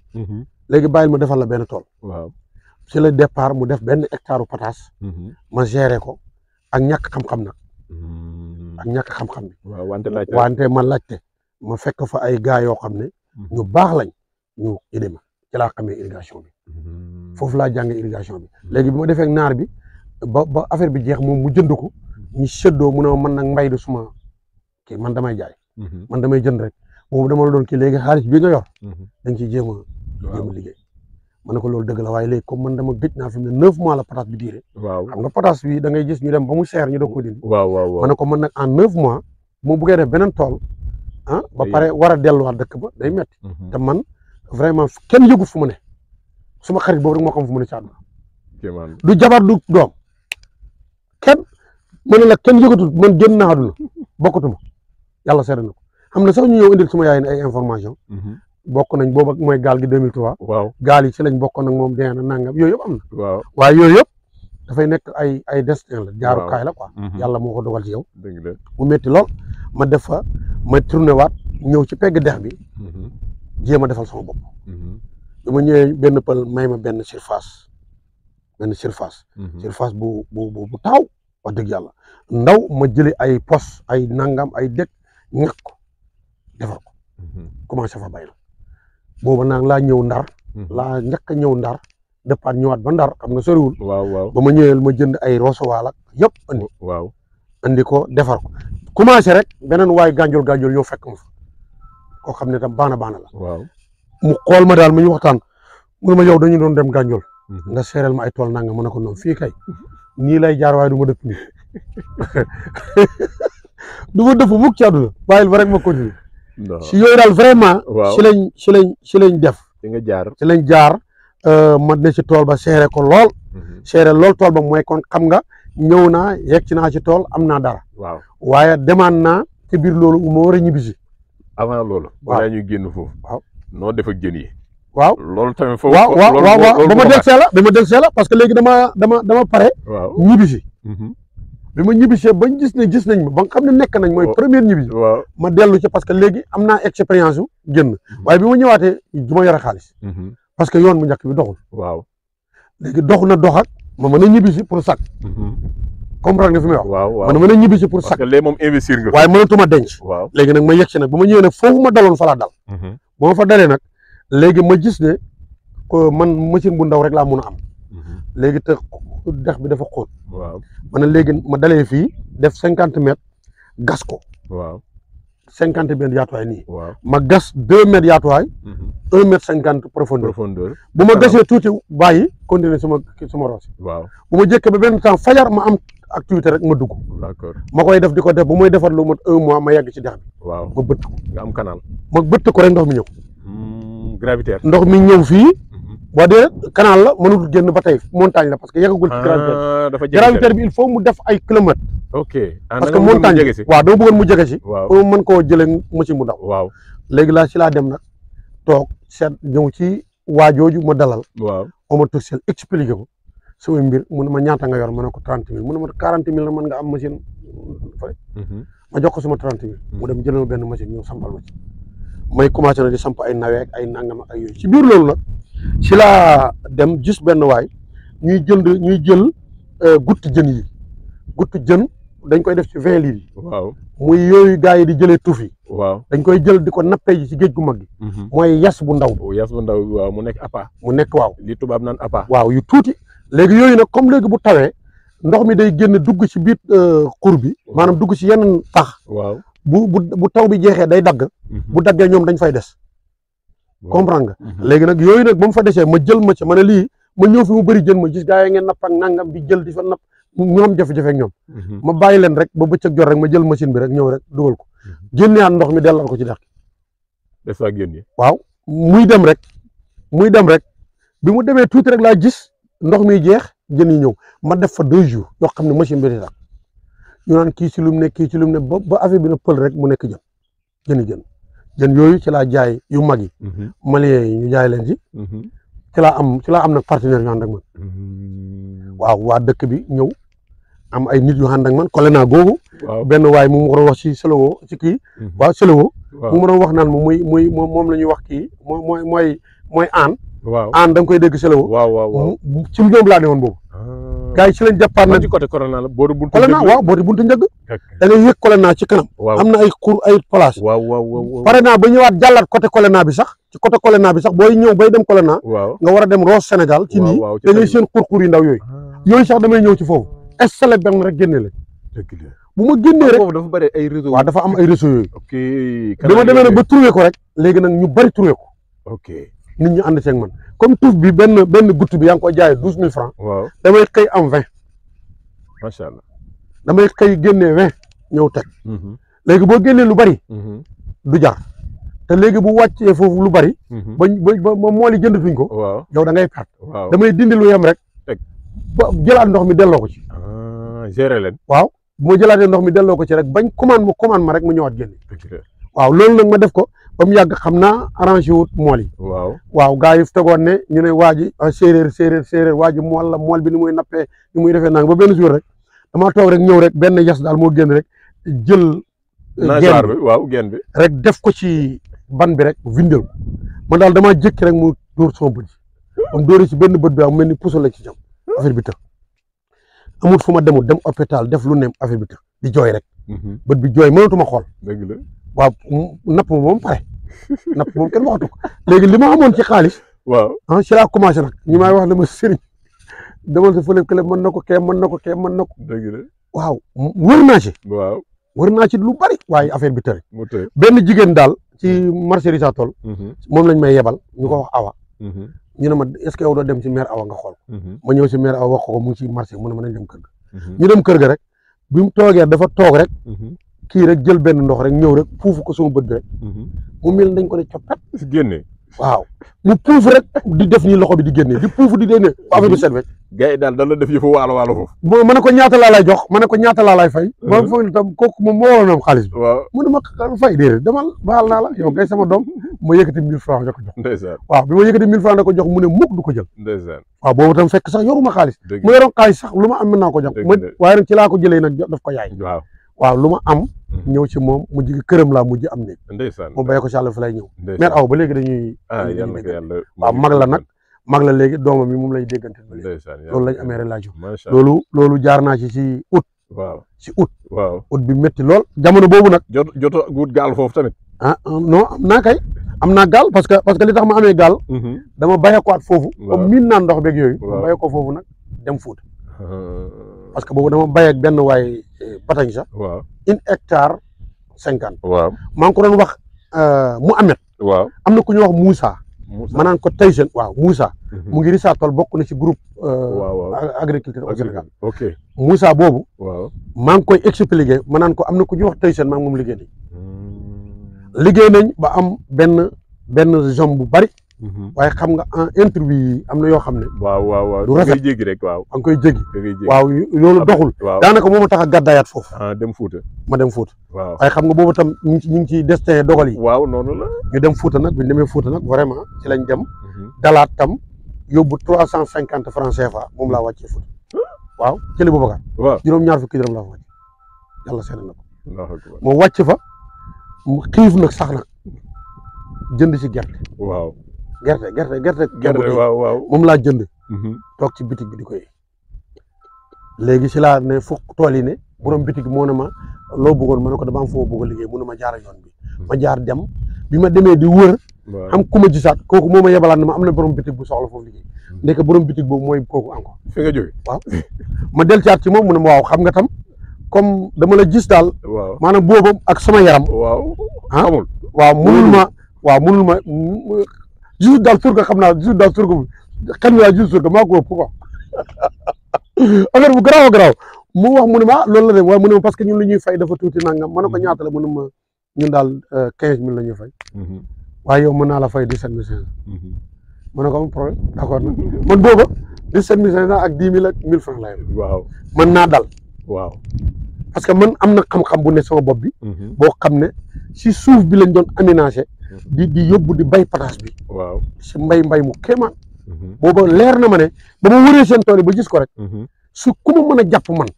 léegi bàyyil ma defal la benn tool ci le départ mu def benn hectare pataas ma géré ko ak ñàkk xam-xam nag ak ñàkk xam-xam bi wante ma laajte ma fekk fa ay gars yoo xam ne ñu baax lañ ñu idée ma ci laa xamee irrigation bi foofu laa jàngee irrigation bi léegi bi ma defee naar bi ba affaire bi jeex moom mu jënd ko ñu séddoo mu ne man nag mbay du suma kii man damay jaay man damay jënd rek moom dama la doon kii léegi xaalis bi nga yor dañ ciy jéem a liggéey ma ne ko loolu dëgg la waaye léegi comme man dama gëj naa fi mu ne 9 mois la pataas bi diire xam nga pataas bi da ngay gis ñu dem ba mu seer ñu doog ko dindi ma ne ko man nag en 9 mois mu buggee def beneen tool ba pare war a delluwaat dëkk ba day metti te man vraiment kenn yëgut fu mu ne suma xarit boobu rek moo xam fu mu ne ci àdduna du jabar du doom kenn ma ne la kenn yëgatul man génn naa àdduna bokkatuma yàlla seede na ko xam na sax ñu ñëw indil suma yaay ne ay information bokk nañ boobu mooy gaal gi 2003 gaal yi ci lañ bokkoon ak moom dee na nangam yooyu yëpp am na waaye yooyu yëpp dafay nekk ay destin la jaarukaay la quoi yàlla moo ko dogal ci yow mu métti lool ma def fa ma tourné waat ñëw ci pegg dex bi jéem a defal sama bopp bi ma ñëwee benn pël may ma benn surface bu taaw wax dëgg yàlla ndaw ma jëli ay pos ay nangam ay dëkk ñàkk ko defar ko commencé fa bay la booba nag laa ñëw ndar laa njëkk a ñëw ndar départ ñëwaat ba ndar xam nga soriwul ba ma ñëwee ma jënd ay rosowaal ak yëpp andi ko defar ko commencé rek beneen waay gànjol ñoo fekk ma fa koo xam ne tam baana la mu xool ma daal mu ñu waxtaan mu ne ma yow dañu doon dem gànjol nga seereel ma ay tool nanga ma ne ko noonu fii kay nii lay jaar waaye du ma dëpp nii du ma dëpp mukk ci àdduna bàyyil ba rek ma continuer si yooyu daal vraiment si lañ def ci lañ jaar ma ne si tool ba seere ko lool seere lool tool ba mooy kon xam nga ñëw naa yegg ci naa ci tool am naa dara waaw waaye demaan naa ci biir loolu ma war a ñibbisi avant loolu balaa ñuy génn foofu waaw noo def ak jën yi waaw loolu tamit foofu waaw ba ma del see la parce que léegi dama pare waaw ñibbisi bi ma ñibbisee bañ gis nañ ma ba nga xam ne nekk nañ mooy première ñibbisi waaw ma dellu ci parce que léegi am naa expérience yu génn waaye bi ma ñëwaatee du ma yore xaalis parce que yoon bu njëkk bi doxul waaw léegi dox na dox ak ma mën a ñibbisi pour sac comprendre nga fi may wax waaw man mën a ñibbisi pour sac parce que léegi moom investir nga waaye mënatuma denc waaw léegi nag ma yegg si nag ba ma ñëwee nag foofu ma daloon fa laa dal ba ma fa dalee nag léegi ma gis ne ko man machine bu ndaw rek laa mun a am léegi te dex bi dafa xóot waaw ma ne léegi ma dalee fii def 50 mètres gas ko waaw 50 mètres yaatuwaay nii waaw ma gas 2 mètres yaatuwaay 1 mètre 50 profondeur bu ma gasee tuuti bàyyi continuer suma roose waaw bu ma jëkkee ba benn temps fajar ma am activité rek ma dugg d'accord ma koy def di ko def bu may defar lu mot 1 mois ma yegg ci dex bi waaw ma bëtt ko nga am canal ma bëtt ko rek ndox mi ñëw gravitaire ndox mi ñëw fii boo dee canal la mënul génn ba tey montagne la parce que yeggagul ci gravitaire bi il faut mu def ay kilomètres ok parce que montagne waaw dama bëggoon mu jege si pour mën koo jëlee machine bu ndaw waaw léegi laa ci laa dem nag toog seet ñëw ci waajooju ma dalal waaw ma toog seen expliqué ko sama mbir mu ne ma ñaata nga yor ma ne ko 30 000 mu ne ma 40 000 la mën nga am machine fay ma jox ko sama 30 000 mu dem jëlal benn machine ñëw sampal ma ci may commencé na di samp ay naweek ay nangam ak ay yooyu ci biir loolu nag ci laa dem gis benn waay ñuy jël gutti jën yi gutti jën dañ koy def ci 20 litres yi waaw muy yooyu gars yi di jëlee tuuf yi waaw dañ koy jël di ko nappee ji ci géej gu mag gi mooy yas bu ndaw waaw mu nekk appât mu nekk waaw li tubaab naan appât waaw yu tuuti léegi yooyu nag comme léegi bu tawee ndox mi day génn dugg ci biir xur bi maanaam dugg ci yenn pax waaw bu taw bi jeexee day dagg bu daggee ñoom dañ fay des comprendre nga léegi nag yooyu nag ba mu fa desee ma jël ma ci ma ne lii ma ñëw fi mu bëri jën ma gis gaa yi ngeen napp ak nangam di jël di fa napp ñoom jafe-jafe ak ñoom ma bàyyi leen rek ba bëccëg jot rek ma jël machine bi rek ñëw rek dugal ko génneaat ndox mi dellal ko ci dex des fois génne waaw muy dem rek bi mu demee tuuti rek laa gis ndox mi jeex jën yi ñëw ma def fa 2 jours yoo xam ne machine bi di tax ñu naan kii ci lu mu ne kii ci lu mu ne ba affaire bi na pël rek mu nekk jën yooyu ci laa jaay yu mag yi malien yi ñu jaay leen ci laa am nag partenaire yu ànd ak man waaw waa dëkk bi ñëw am ay nit yu ànd ak man kole naa googu benn waay mu war a wax ci Selewo ci kii waaw Selewo mu ma doon wax naan moom la ñuy wax kii mooy aan aan da nga koy dégg Selewo waaw ci ñoom laa ne woon boobu gars yi ci lañ jàppaat nag ci côté Corona la booru buntu Colena waaw booti buntu njëgg da ngay yëg Colena ci kanam am na ay cour ay place waaw pare naa ba ñëwaat jàllaat côté Colena bi sax ci côté Colena bi sax booy ñëw bay dem Colena nga war a dem Roos Sénégal ci nii da ngay seen xur yu ndaw yooyu sax damay ñëw ci foofu installé benn rek génne leen bu ma génnee rek foofu dafa bëri ay réseau waaw dafa am ay réseau yooyu ok bi ma demee nag ba trouvé ko rek léegi nag ñu bari trouvé ko ok nit ñu ànd ceeg man comme tuuf bi benn goutte bi yaa ngi koy jaayee 12 000 francs damay xëy am 20 macha allah damay xëy génnee 20 ñëw teg léegi boo génnee lu bari du jar te léegi bu wàccee foofu lu bari ba mool yi jëndatuñ ko yow da ngay perte damay dindi lu yem rek ba jëlaat ndox mi delloo ko ci gérer leen waaw bu ma jëlaatee ndox mi delloo ko ci rek bañ commande ma rek ma ñëwaat génne waaw loolu nag ma def ko ba mu yàgg xam naa arrangé wut mool yi waaw gars yi tegoon ne ñu ne waa ji séeréer waa ji mool la mool bi ni muy nappee ni muy defee nang ba benn jour rek damaa toog rek ñëw rek benn yas daal moo génn rek jël geen bi rek def ko ci ban bi rek vindel ko man daal damaa jékki rek mu dóor sama bët yi am dóori ci benn bët bi am mel ni puso la ci jam affaire bi tëx amul fu ma demul dem hôpital def lu ne affaire bi tëx di jooy rek bët bi jooy mënatuma xool waaw napp moom pare napp moom kenn waxatu ko léegi li ma amoon ci xaalis ci laa commencé nag ñi may wax ne ma sëriñ demal sa fële kële mën na ko kee mën na ko waaw wër naa ci lu bari waaye affaire bi tëri benn jigéen daal ci marché Richard Toll moom lañ may yebal ñu ko wax Awa ñu ne ma est-ce que yow doo dem ci maire Awa nga xool ma ñëw ci maire Awa wax ko mu ngi ci marché mu ne ma nañ dem kër ga ñu dem kër ga rek bi mu toogee dafa toog rek kii rek jël benn ndox rek ñëw rek fuufu ko sama bët bi rek mu mel dañ ko ne coppet génne waaw mu puuf rek di def nii loxo bi di génne di puuf di génne ba affaire bi set wecc. gars yi daal la def yëfu waalo foofu. ma ne ko ñaata laa lay jox ma ne ko ñaata laa lay fay. ma foog ne tam kooku moom moo waroon am xaalis bi. waaw mu ne ma fay déedéet demal baal naa la yow ngay sama doom ma yëkkati 1000 francs da ko jox. ndeysaan waaw bi ma yëkkati 1000 francs da ko jox mu ne mukk du ko jël. ndeysaan waaw boobu tam fekk sax yoruma xaalis. dëgg mu yoroon xaalis sax lu ma am mën naa ko jox. waaye nag ci laa ko jëlee nag daf ko yaay. waaw lu ma am. ñëw ci moom mujj gi këram laa mujj am néeg. ndeysaan mu béy ko ci àll fi lay ñëw. mère aw ba léegi dañuy. yàlla waaw mag la nag mag la léegi doomam mi moom lay déggante ba léegi loolu lañ amee relation loolu jaar naa ci août waaw août bi métti lool jamono boobu nag joto wut gaal foofu tamit non am naa kay am naa gaal parce que li tax ma amee gaal dama bàyyee ko at foofu comme miin naa ndox beeg yooyu ma bàyyee ko foofu nag dem Fuuta parce que boobu dama bàyyee ak benn waay batañ sax 1 hectare 50 waaw maa ngi ko doon wax mu amet waaw am na ku ñuy wax Moussa ma naan ko Tyson waaw Moussa mu ngi Richard Toll bokk na ci groupe agriculture au Sénégal ok Moussa boobu waaw maa ngi koy expliquer ma naan ko am na ku ñuy wax Tyson maa ngi moom liggéey nañ ba am benn zone bu bari waaye xam nga en interview yi am na yoo xam ne waaw du rafet jéggi rek waaw da nga koy jéggi waaw loolu doxul daanaka moo ma tax a gàddaayaat foofu dem Fuuta ma dem Fuuta waaw waaye xam nga boobu tam ñu ngi ci destin dogal yi waaw noonu la ñu dem Fuuta nag bi ñu demee Fuuta nag vraiment ci lañ dem dalaat tam yóbbu 350 francs CFA moom laa wàccee Fuuta waaw jëli Boubacar waaw juróom-ñaar fukki dërëm laa fa wàcc yàlla seede na ko moo wàcc fa mu xiif nag sax nag jënd ci gerte waaw gerte waaw moom laa jënd toog ci bitig bi di koy léegi si laa ne fukk tool yi ne borom bitig moo ne ma loo bëggoon ma ne ko dama am foo bëgg a liggéey mu ne ma jaar yoon bi ma jaar dem bi ma demee di wër am ku ma gisaat kooku moo ma yebalaat ne ma am na borom bitig bu soxla foofu liggéey ndeke borom bitig boobu mooy kooku encore fi nga jóge waaw ma del caat ci moom mu ne ma waaw xam nga tam comme dama la gis daal maanaam boobu ak sama yaram amul waaw munul ma juste daal surga xam naa juste daal surga xam naa juste surga maa ko ëpp quoi affaire bu garaaw a garaaw mu wax mu ne ma loolu la dem waaye mu ne ma parce que ñun li ñuy fay dafa tuuti nangam ma ne ko ñaata la mu ne ma ñun daal 15000 la ñuy fay waaye yow mën naa la fay 17500 ma ne ko am problème d'accord na man booba 17500 ak 10000 ak 1000 francs lay waaw mën naa dal waaw parce que man am na xam-xam bu ne sama bopp bi boo xam ne si suuf bi lañ doon aménagé di yóbbu di bay pataas bi waaw si mbay mu kéemaan booba leer na ma ne ba ma wëree seen tool yi ba gis ko rek su ku ma mën a jàpp man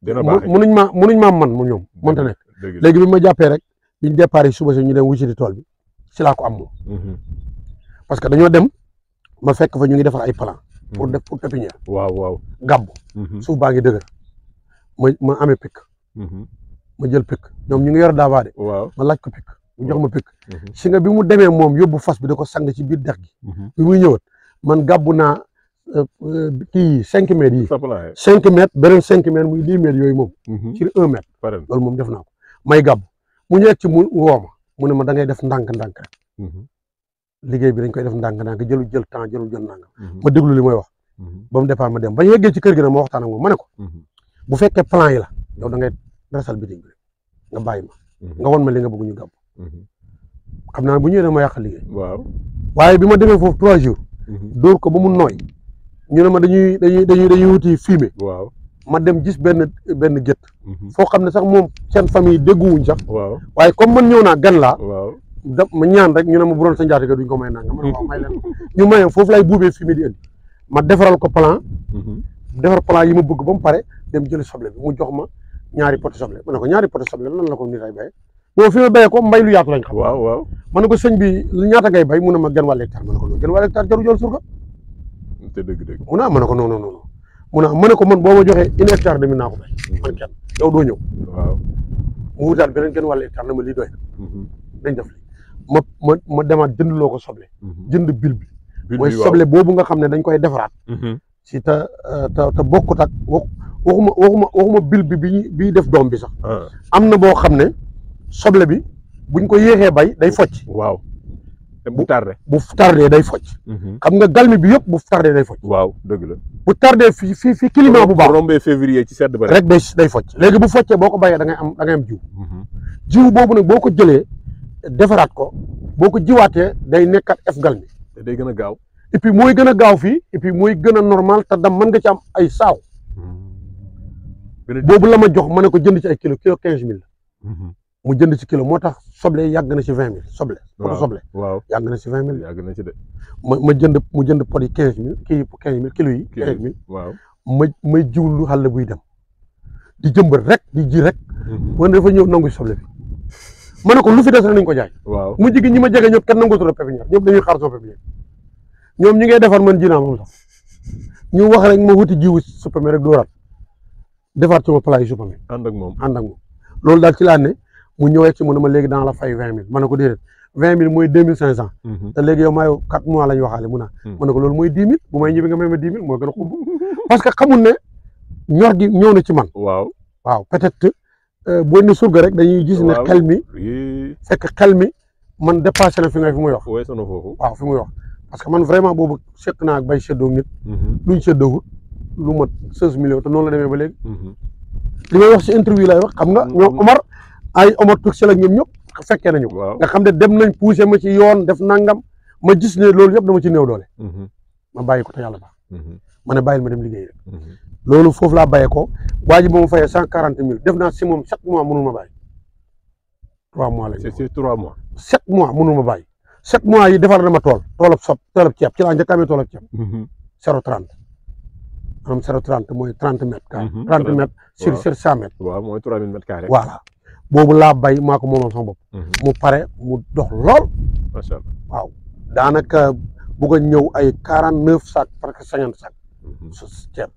munuñ maa man mu ñoom mënta nekk léegi bi ma jàppee rek biñ départ yi suba si ñu dem wuciti tool bi si laa ko am moom parce que dañoo dem ma fekk fa ñu ngi defar ay plan pour pépinière waaw gàbb suuf baa ngi dëgër ma amee pik ma jël pik ñoom ñu ngi yor daavaade ma laaj ko pik mu jox ma pik si nga bi mu demee moom yóbbu fas bi da ko sang ci biir dex gi bi muy ñëwat man gàbbu naa kii 5 mètres yi 5 mètres beneen 5 mètres muy 10 mètres yooyu moom ci 1 mètre loolu moom def naa ko may gàbb mu ñëwee ci mu wooma mu ne ma da ngay def ndànk-ndànk rek liggéey bi dañ koy def ndànk-ndànk jël temps jël nangam ma déglu li may wax ba mu départ ma dem ba yeggee ci kër gi nag ma waxtaan ak moom ma ne ko bu fekkee plan yi la yow da ngay resal bitig bi nga bàyyi ma nga won ma li nga bëgg ñu gàbb xam naa bu ñëwee dama yàq liggéey waaye bi ma demee foofu 3 jours dóor ko ba mu nooy ñu ne ma dañuy wuti fumier ma dem gis benn gétt foo xam ne sax moom seen famille dégguwuñ sax waaye comme man ñëw naa gan laa da ma ñaan rek ñu ne ma bu doon sa njaatige duñ ko may nanga ma ne waaw may leen ñu maye foofu lay buubee fumier di indi ma defaral ko plan defar plan yi ma bëgg ba mu pare dem jëli soble bi mu jox ma ñaari poti soble ma ne ko ñaari poti soble lan la ko nit ay béye boo fi ma béyee ko mbay lu yaatu lañ xam ma ne ko sëñ bi ñaata ngay bay mu ne ma genn wàll hectare ma ne ko non genn wàll hectare jaru jël surga te dëgg mu ne ma ne ko non mu ne ma ne ko man boo ma joxee 1 hectare demi naa ko bay man kenn yow doo ñëw mu wutaat beneen genn wàll hectare na ma lii doy dañ def li ma demaat jënd loo ko soble jënd bil bi mooy soble boobu nga xam ne dañ koy defaraat si te bokkut ak waxuma bil bi def doom bi sax am na boo xam ne soble bi buñ ko yéexee bay day focc bu tardé day focc xam nga galmi bi yëpp bu tardé day focc dëgg la bu tardé fi climat bu baax rombee février ci sedd ba rek day focc léegi bu foccee boo ko bayee da ngay am jiw boobu nag boo ko jëlee defaraat ko boo ko jiwaatee day nekkat F-gal mi te day gën a gaaw. et puis mooy gën a gaaw fii et puis mooy gën a normal te dam mën nga ci am ay saaw boobu la ma jox ma ne ko jënd ci ay kilo 15 000 mu jënd ci kilo moo tax soble yàgg na ci 20 000 soble. waaw soble waaw yàgg na ci 20 000. yàgg na ci de. ma jënd mu jënd pot yi 15 000 kii 15 000 kilo yi 15 000. waaw may jiwlu xale buy dem di jëmbat rek di ji rek. wala dafa ñëw nangu ci soble bi ma ne ko lu fi des rek nañ ko jaay. waaw mu jigi ñi ma jege ñëpp kenn nangu ci pépinière ñëpp dañuy xaar sama pépinière ñoom ñi ngay defar man ji naa moom sax ñu wax rek ma wuti jiwu suppame rek dooraat defaat sama plat yi suppame. ànd ak moom loolu daal ci laa ne mu ñëwee ci mu ne ma léegi dana la fay 20 000 ma ne ko déedéet 20 000 mooy 2500. te léegi yow maa yow 4 mois la ñu waxaale mu naa ma ne ko loolu mooy 10 000 bu may ñibbi nga may ma 10 000 moo gën a xumb parce que xamul ne ñor gi ñëw na ci man. waaw peut-être boo ni surga rek dañuy gis ne xel mi fekk xel mi man dépassé na fi muy wax. waaw fi muy wax parce que man vraiment boobu seq naa ak bay séddoo nit. luñ séddoowut lu mat 16 millions te noonu la demee ba léegi. li may wax si interview lay wax xam nga ñoom Omar Tuxel ak ñoom ñëpp fekkee nañu ko. nga xam ne dem nañ poussé ma ci yoon def nangam ma gis ne loolu yëpp dama ci néew doole. ma bàyyi ko te yàlla baax. ma ne bàyyil ma dem liggéey rek. loolu foofu laa bàyyee ko waa ji ba ma fayee 140 000 def naa si moom 7 mois mënul ma bàyyi 3 mois la. c'est 3 mois. 7 mois mënul ma bàyyi 7 mois yi defar na ma toolab ceeb ci laa njëkk a amee toolab ceeb. 0,30 maanaam 0,30 mooy 30 mètres carrés. 30 mètres sur 100 mètres. waaw mooy 3000 mètres carrés. voilà boobu laa bay maa ko moomal sama bopp. mu pare mu dox lool. macha allah waaw daanaka bugg a ñëw ay 49 sacs parce que 50 sacs. ceeb.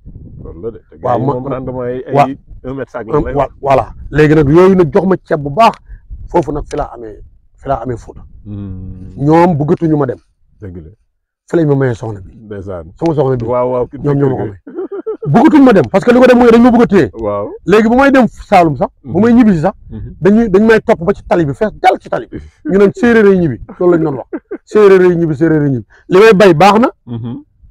loolu la de. waaw moom rendement ay 1 mètre sac la lay wax. voilà léegi nag yooyu nag jox ma ceeb bu baax foofu nag fi laa amee Fuuta. ñoom bëggatuñu ma dem. dëgg la fi lañ ma mayee soxna bi. ndeysaan sama soxna bi. waaw ñoom ñoo ma ko may. bëggatuñ ma dem parce que li ko dem mooy dañ ma bëgg a téye. waaw léegi bu may dem Saalum sax. bu may ñibbi si sax. dañ may topp ba ci tali bi fees dal ci tali bi. ñu naan séeréer yi ñibbi loolu lañ doon wax séeréer yi ñibbi li may bay baax na.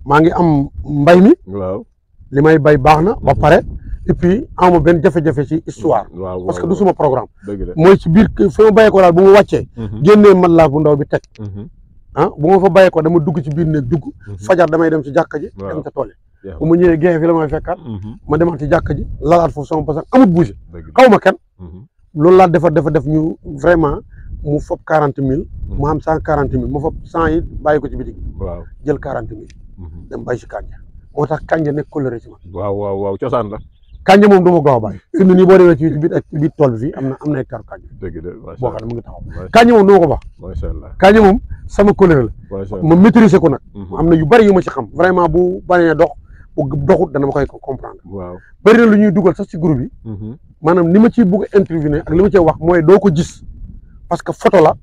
maa ngi am mbay mi. waaw li may bay baax na ba pare et puis amuma benn jafe-jafe ci histoire. parce que du suma programme. mooy ci biir fi ma bàyyee ko daal bu ma wàccee. génnee matelas bu ndaw bi teg. bu ma fa bàyyee ko dama dugg ci biir néeg dugg. fajar damay dem ci jàkka ji. dem ca tool yi. bu ma ñëwee géej fi la may fekkaat. ma demaat ci jàkka ji lalaat foofu sama parce que amut bougé. xaw ma kenn. loolu laa def ñu vraiment mu fob 40 000. mu am 140 000 ma fob 100 yi bàyyi ko ci bitig. waaw jël 40 000. dem bay si kànja moo tax kànja nekk coloré ci man. waaw cosaan la. kànja moom du ma gaaw a bàyyi. fi mu ne nii boo demee ci biir tool bi fii am na hectare kànja. dëgg la boo xam ne mu ngi taxaw. kànja moom du ma ko baax. macha allah kànja moom sama coloré la. macha allah ma maîtriser ko nag. am na yu bari yu ma ci xam vraiment bu bañee dox bu doxut dana ma koy comprendre. waaw bari na lu ñuy dugal sax ci groupe yi. maanaam ni ma ciy bugg a intervenir ak li ma ciy wax mooy doo ko gis parce que photo la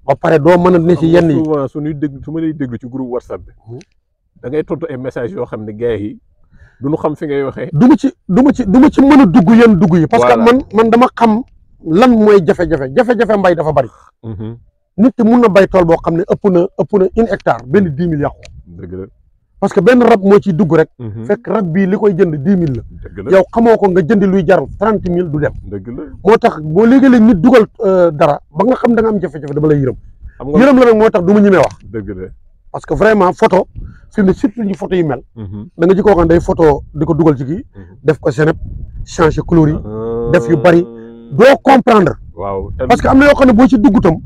ba pare doo mën a ne ci yenn yi. souvent su ma lay déglu ci groupe WhatsApp bi. da ngay tontu ay message yoo xam ne gars yi duñu xam fi ngay waxee. du ma ci mën a dugg yenn dugg yi. parce que man dama xam lan mooy jafe-jafe mbay dafa bari. nit ki mun na bay tool boo xam ne ëpp na 1 hectare benn 10 000 yàqu. dëgg la parce que benn rab moo ciy dugg rek. fekk rab bii li koy jënd 10 000 la. dëgg la yow xamoo ko nga jënd luy jar 30 000 du dem. dëgg la moo tax boo léegi-léegi nit dugal dara ba nga xam da nga am jafe-jafe dama lay yërëm. yërëm la nag moo tax du ma ñemee wax. dëgg la parce que vraiment photo fi mu ne surtout ñu photo yi mel. da nga ci koo xam day photo di ko dugal ci kii. def ko senep changer couleur yi. def yu bari doo comprendre. waaw parce que am na yoo xam ne boo ci dugg tam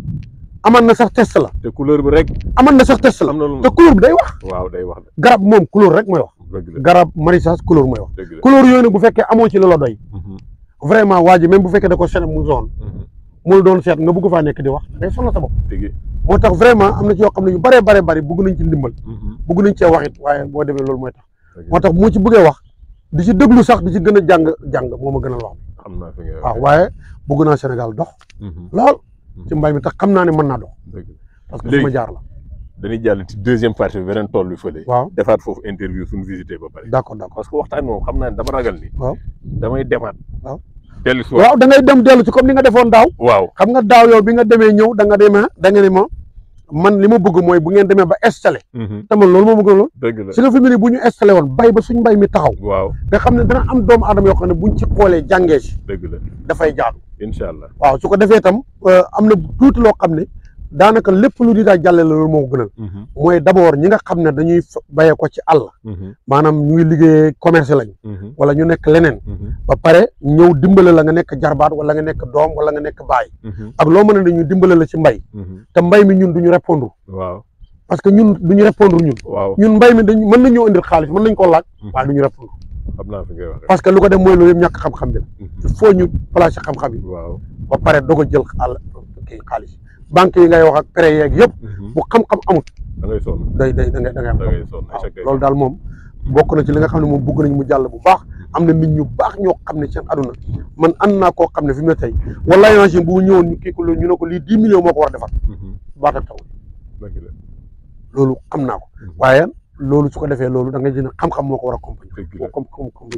aman na sax test la. te couleur bi rek. aman na sax test la te couleur bi day wax. waaw day wax garab moom couleur rek mooy wax. garab maraîchage couleur mooy wax. couleur yooyu nag bu fekkee amoo ci la doy. vraiment waa ji même bu fekkee da ko senep mu zone. mu doon seet nga bëgg faa nekk di wax day sonal sa bopp. moo tax vraiment am na ci yoo xam ne yu bëree bëri bëgg nañ ci ndimbal. bëgg nañ cee wax it waaye boo demee loolu mooy tax. moo tax mu ci bëggee wax di ci déglu sax di ci gën a jàng moo ma gën a wax. xam naa fi nga waaw waaye bëgg naa Sénégal dox. lool ci mbay mi tax xam naa ne mën naa dox. parce que suma jaar la. dañuy jàll ci deuxième partie bi beneen tool bi fële. waaw defaat foofu interview suñu visité ba pare. d'accord parce que waxtaan moom xam naa ne dama ragal ni. waaw damay demaat. waaw dellu si waaw da ngay dem dellu ci comme ni nga defoon daaw. waaw xam nga daaw yow bi nga demee ñëw da nga ne ma man li ma bëgg mooy bu ngeen demee ba installé. te man loolu moo bëgg loolu. dëgg la si nga fi mu ne bu ñu installé woon bay ba suñ mbay mi taxaw. waaw nga xam ne dana am doomu aadama yoo xam ne buñ ci xoolee jàngee si. dëgg la dafay jaadu. incha allah waaw su ko defee itam am na tuuti loo xam ne daanaka lépp lu nit a jàlle la loolu moo ko gënal mooy d'abord ñi nga xam ne dañuy bayee ko ci àll maanaam ñu ngi liggéeyee commerce lañ wala ñu nekk leneen ba pare ñëw dimbale la nga nekk jarbaat wala nga nekk doom wala nga nekk baay ak loo mën a dañuy dimbale la ci mbay te mbay mi ñun duñu répondre waaw parce que ñun duñu répondre ñun mbay mi dañ mën nañoo indil xaalis mën nañ koo laaj waaye duñu répondre xam naa fi ngay waxee parce que lu ko dem mooy loolu yëpp ñàkk xam-xam bi la il faut ñu placer xam-xam yi waaw ba pare doog a jël kii xaalis banque yi ngay wax ak prêt yeeg yëpp bu xam-xam amut da ngay sonn da ngay am waaw loolu daal moom bokk na ci li nga xam ne moom bëgg nañ mu jàll bu baax am na nit ñu baax ñoo xam ne seen aduna man ànd naa koo xam ne fi mu ne tey wala imagine bu ñëwoon ñu kii ko ñu ne ko lii 10 millions moo ko war a defar baata taw loolu xam naa ko waaye loolu su ko defee loolu da ngay gën a xam-xam moo ko war a accompagner